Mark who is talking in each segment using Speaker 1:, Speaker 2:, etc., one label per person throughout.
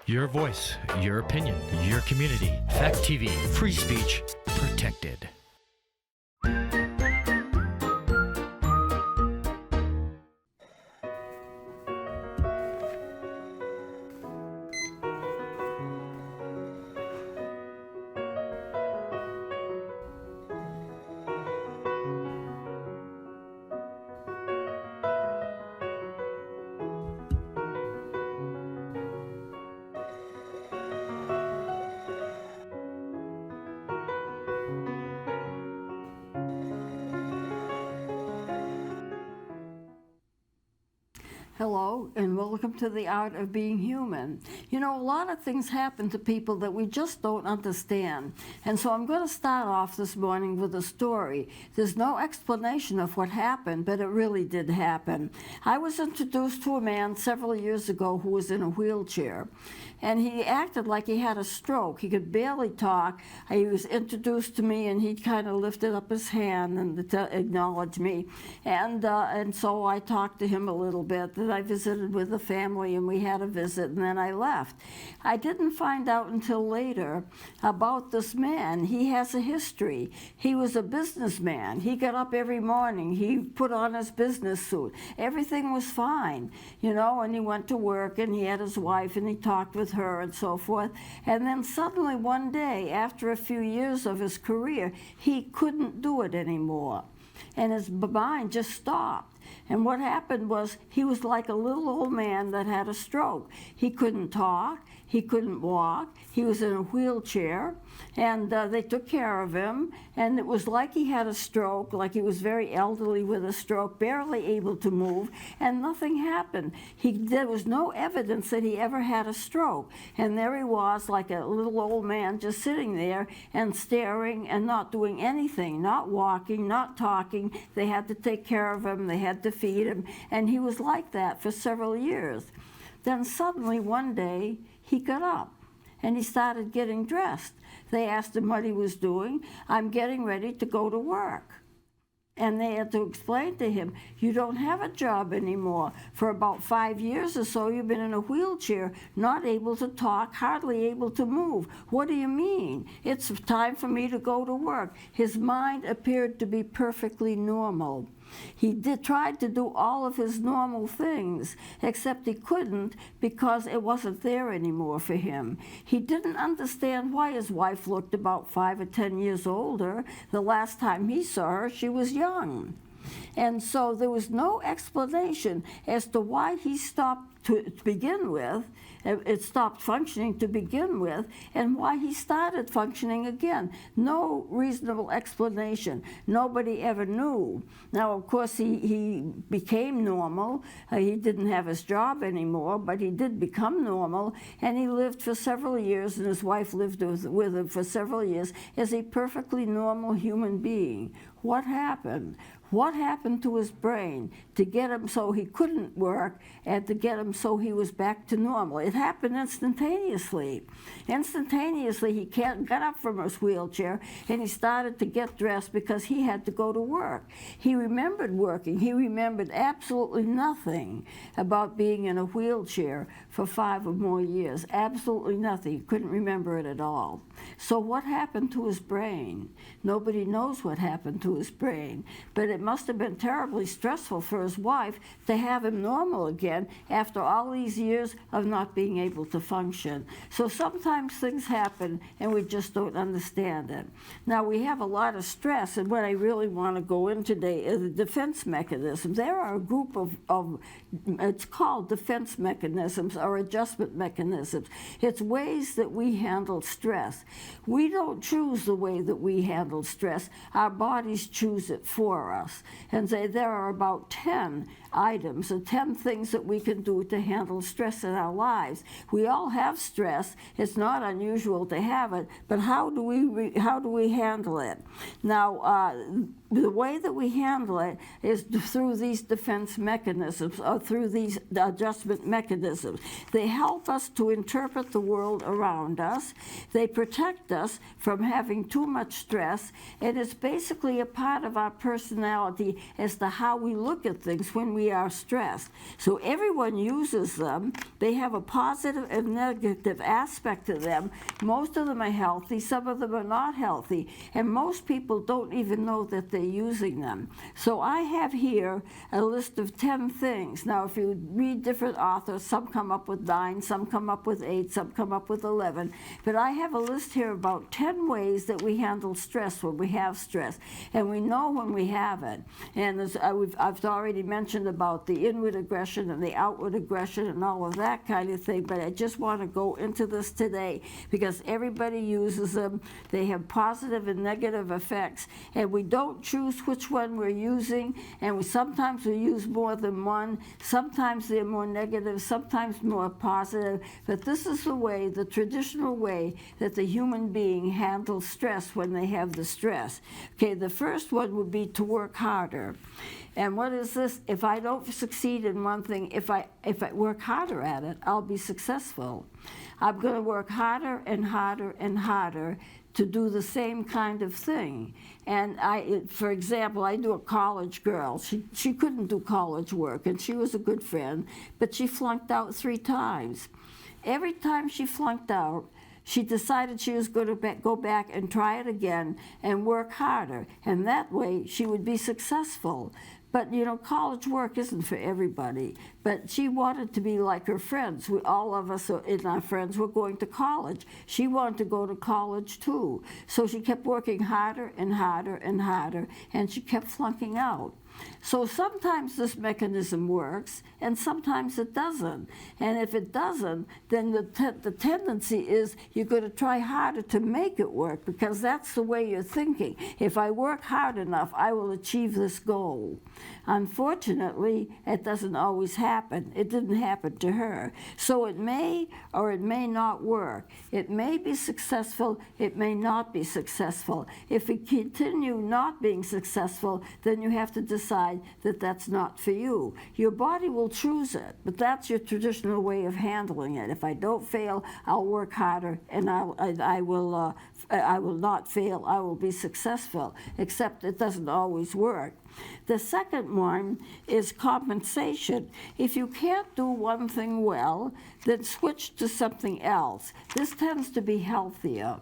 Speaker 1: Your voice, your opinion, your community. Fact TV, free speech protected.
Speaker 2: Hello, and welcome to The Art of Being Human. You know, a lot of things happen to people that we just don't understand. And so I'm going to start off this morning with a story. There's no explanation of what happened, but it really did happen. I was introduced to a man several years ago who was in a wheelchair. And he acted like he had a stroke. He could barely talk. He was introduced to me, and he kind of lifted up his hand and acknowledged me. And so I talked to him a little bit. Then I visited with the family, and we had a visit, and then I left. I didn't find out until later about this man. He has a history. He was a businessman. He got up every morning. He put on his business suit. Everything was fine, you know, and he went to work, and he had his wife, and he talked with her and so forth. And then suddenly one day, after a few years of his career, he couldn't do it anymore. And his mind just stopped. And what happened was he was like a little old man that had a stroke. He couldn't talk. He couldn't walk. He was in a wheelchair, and they took care of him. And it was like he had a stroke, like he was very elderly with a stroke, barely able to move, and nothing happened. There was no evidence that he ever had a stroke. And there he was, like a little old man, just sitting there and staring and not doing anything, not walking, not talking. They had to take care of him. They had to feed him. And he was like that for several years. Then suddenly one day, he got up and he started getting dressed. They asked him what he was doing. I'm getting ready to go to work. And they had to explain to him, you don't have a job anymore. For about 5 years or so, you've been in a wheelchair, not able to talk, hardly able to move. What do you mean? It's time for me to go to work. His mind appeared to be perfectly normal. He tried to do all of his normal things, except he couldn't because it wasn't there anymore for him. He didn't understand why his wife looked about 5 or 10 years older. The last time he saw her, she was young. And so there was no explanation as to why he stopped to begin with. It stopped functioning to begin with, and why he started functioning again. No reasonable explanation. Nobody ever knew. Now, of course, he became normal. He didn't have his job anymore, but he did become normal, and he lived for several years, and his wife lived with him for several years as a perfectly normal human being. What happened? What happened to his brain to get him so he couldn't work and to get him so he was back to normal? It happened instantaneously. Instantaneously, he got up from his wheelchair and he started to get dressed because he had to go to work. He remembered working. He remembered absolutely nothing about being in a wheelchair for 5 or more years. Absolutely nothing. He couldn't remember it at all. So what happened to his brain? Nobody knows what happened to his brain, but it must have been terribly stressful for his wife to have him normal again after all these years of not being able to function. So sometimes things happen and we just don't understand it. Now, we have a lot of stress, and what I really want to go in today is the defense mechanisms. There are a group of it's called defense mechanisms or adjustment mechanisms. It's ways that we handle stress. We don't choose the way that we handle stress. Our bodies choose it for us. And say there are about 10 items and 10 things that we can do to handle stress in our lives. We all have stress. It's not unusual to have it, but how do we handle it? Now, the way that we handle it is through these defense mechanisms or through these adjustment mechanisms. They help us to interpret the world around us. They protect us from having too much stress, and it's basically a part of our personality personality as to how we look at things when we are stressed. So everyone uses them. They have a positive and negative aspect to them. Most of them are healthy, some of them are not healthy, and most people don't even know that they're using them. So I have here a list of 10 things. Now, if you read different authors, some come up with 9, some come up with 8, some come up with 11, but I have a list here about 10 ways that we handle stress when we have stress, and we know when we have it. And I've already mentioned about the inward aggression and the outward aggression and all of that kind of thing, but I just want to go into this today because everybody uses them. They have positive and negative effects, and we don't choose which one we're using, and sometimes we use more than one. Sometimes they're more negative, sometimes more positive, but this is the way, the traditional way that the human being handles stress when they have the stress. Okay, the first one would be to work harder. And what is this? If I don't succeed in one thing, if I work harder at it, I'll be successful. I'm going to work harder and harder and harder to do the same kind of thing. And for example, I knew a college girl. She couldn't do college work, and she was a good friend, but she flunked out 3 times. Every time she flunked out, she decided she was going to go back and try it again and work harder, and that way she would be successful. But, you know, college work isn't for everybody. But she wanted to be like her friends. All of us in our friends were going to college. She wanted to go to college, too. So she kept working harder and harder and harder, and she kept flunking out. So sometimes this mechanism works, and sometimes it doesn't. And if it doesn't, then the tendency is you're going to try harder to make it work, because that's the way you're thinking. If I work hard enough, I will achieve this goal. Unfortunately, it doesn't always happen. It didn't happen to her. So it may or it may not work. It may be successful, it may not be successful. If we continue not being successful, then you have to decide that that's not for you. Your body will choose it, but that's your traditional way of handling it. If I don't fail, I'll work harder, and I will not fail. I will be successful, except it doesn't always work. The second one is compensation. If you can't do one thing well, then switch to something else. This tends to be healthier.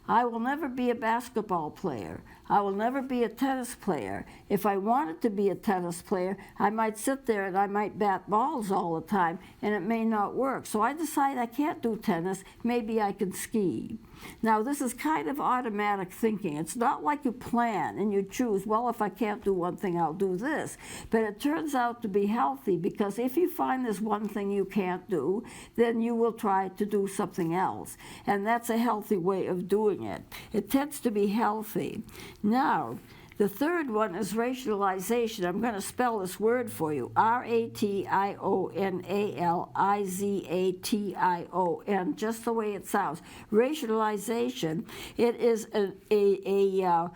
Speaker 2: I will never be a basketball player. I will never be a tennis player. If I wanted to be a tennis player, I might sit there and I might bat balls all the time, and it may not work. So I decide I can't do tennis. Maybe I can ski. Now, this is kind of automatic thinking. It's not like you plan and you choose, well, if I can't do one thing, I'll do this. But it turns out to be healthy, because if you find there's one thing you can't do, then you will try to do something else. And that's a healthy way of doing it. It tends to be healthy. Now, the third one is rationalization. I'm going to spell this word for you. rationalization, just the way it sounds. Rationalization, it is it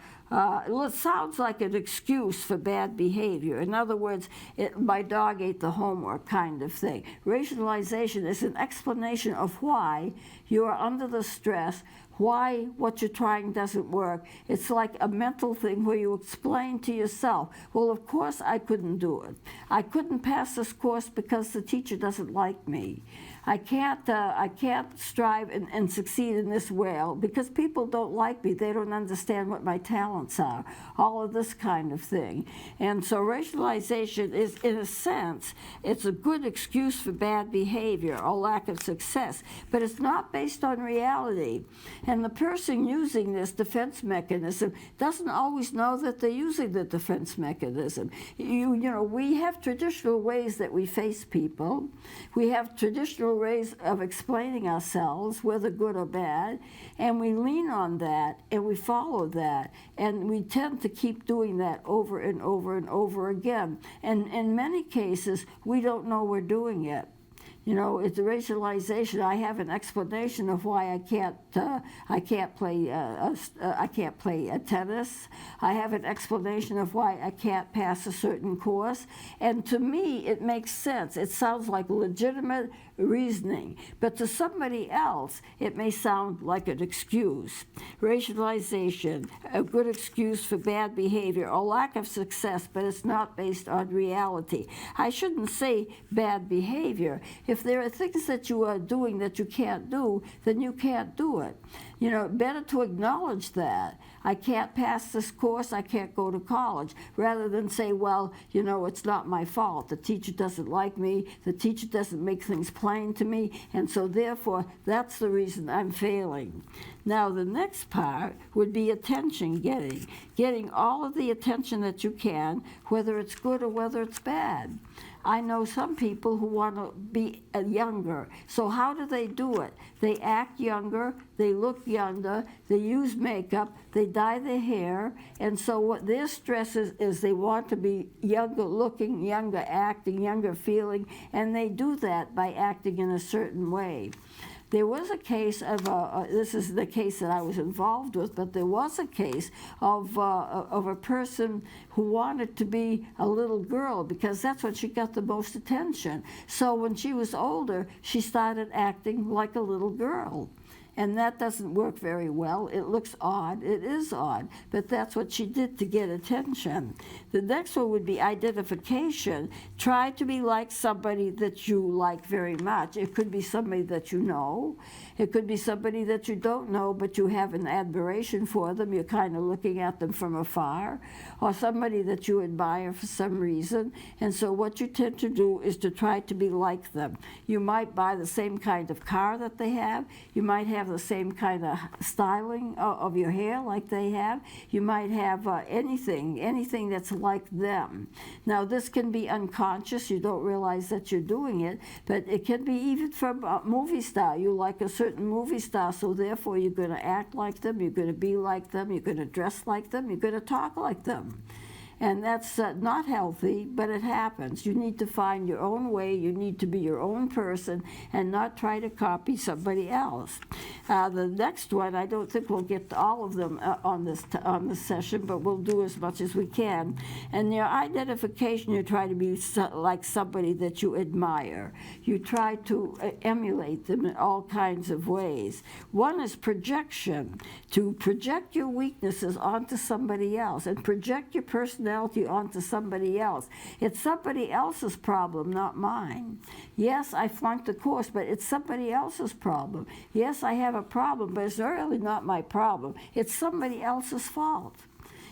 Speaker 2: sounds like an excuse for bad behavior. In other words, my dog ate the homework kind of thing. Rationalization is an explanation of why you are under the stress, why what you're trying doesn't work. It's like a mental thing where you explain to yourself, well, of course I couldn't do it. I couldn't pass this course because the teacher doesn't like me. I can't strive and succeed in this well because people don't like me. They don't understand what my talents are. All of this kind of thing. And so rationalization is, in a sense, it's a good excuse for bad behavior or lack of success, but it's not based on reality. And the person using this defense mechanism doesn't always know that they're using the defense mechanism. You know, we have traditional ways that we face people. We have traditional ways of explaining ourselves, whether good or bad, and we lean on that and we follow that, and we tend to keep doing that over and over and over again. And in many cases, we don't know we're doing it. You know, it's a rationalization. I have an explanation of why I can't play tennis. I have an explanation of why I can't pass a certain course. And to me, it makes sense. It sounds like legitimate reasoning. But to somebody else, it may sound like an excuse. Racialization, a good excuse for bad behavior or lack of success, but it's not based on reality. I shouldn't say bad behavior. If there are things that you are doing that you can't do, then you can't do it. You know, better to acknowledge that. I can't pass this course, I can't go to college, rather than say, well, you know, it's not my fault. The teacher doesn't like me, the teacher doesn't make things plain to me, and so therefore, that's the reason I'm failing. Now, the next part would be attention getting. Getting all of the attention that you can, whether it's good or whether it's bad. I know some people who want to be younger. So how do they do it? They act younger, they look younger, they use makeup, they dye their hair, and so what their stress is they want to be younger looking, younger acting, younger feeling, and they do that by acting in a certain way. There was a case of, this is the case that I was involved with, but there was a case of a person who wanted to be a little girl because that's when she got the most attention. So when she was older, she started acting like a little girl. And that doesn't work very well. It looks odd. It is odd. But that's what she did to get attention. The next one would be identification. Try to be like somebody that you like very much. It could be somebody that you know. It could be somebody that you don't know, but you have an admiration for them. You're kind of looking at them from afar. Or somebody that you admire for some reason. And so what you tend to do is to try to be like them. You might buy the same kind of car that they have. You might have the same kind of styling of your hair like they have. You might have anything that's like them. Now, this can be unconscious. You don't realize that you're doing it, but it can be even from a movie star. You like a certain movie star, so therefore you're going to act like them, you're going to be like them, you're going to dress like them, you're going to talk like them. And that's not healthy, but it happens. You need to find your own way. You need to be your own person and not try to copy somebody else. The next one, I don't think we'll get to all of them on this session, but we'll do as much as we can. And your identification, you try to be like somebody that you admire. You try to emulate them in all kinds of ways. One is projection, to project your weaknesses onto somebody else and project your personality onto somebody else. It's somebody else's problem, not mine. Yes, I flunked the course, but it's somebody else's problem. Yes, I have a problem, but it's really not my problem. It's somebody else's fault.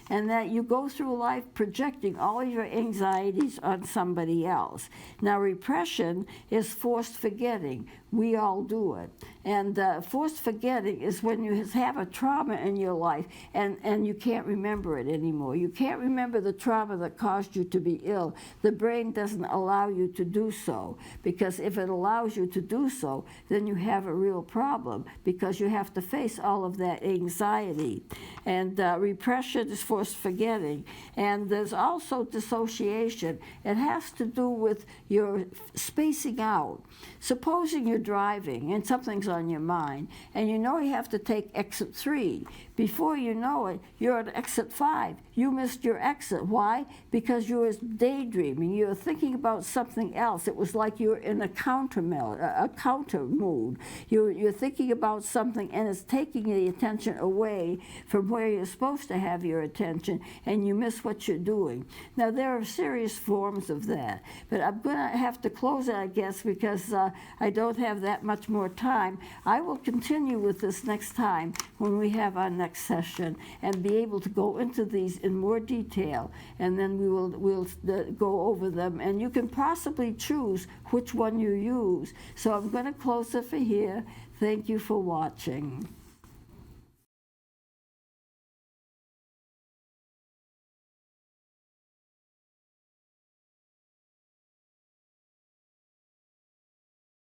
Speaker 2: And that you go through life projecting all your anxieties on somebody else. Now, repression is forced forgetting. We all do it. And forced forgetting is when you have a trauma in your life and you can't remember it anymore. You can't remember the trauma that caused you to be ill. The brain doesn't allow you to do so, because if it allows you to do so, then you have a real problem, because you have to face all of that anxiety. And repression is forced forgetting. And there's also dissociation. It has to do with your spacing out. Supposing you're driving and something's on your mind, and you know you have to take exit 3. Before you know it, you're at exit 5. You missed your exit. Why? Because you were daydreaming. You were thinking about something else. It was like you were in a counter mood. You're thinking about something, and it's taking the attention away from where you're supposed to have your attention, and you miss what you're doing. Now, there are serious forms of that, but I'm going to have to close it, I guess, because I don't have that much more time. I will continue with this next time when we have our next session and be able to go into these in more detail, and then we'll go over them, and you can possibly choose which one you use. So I'm going to close it for here. Thank you for watching.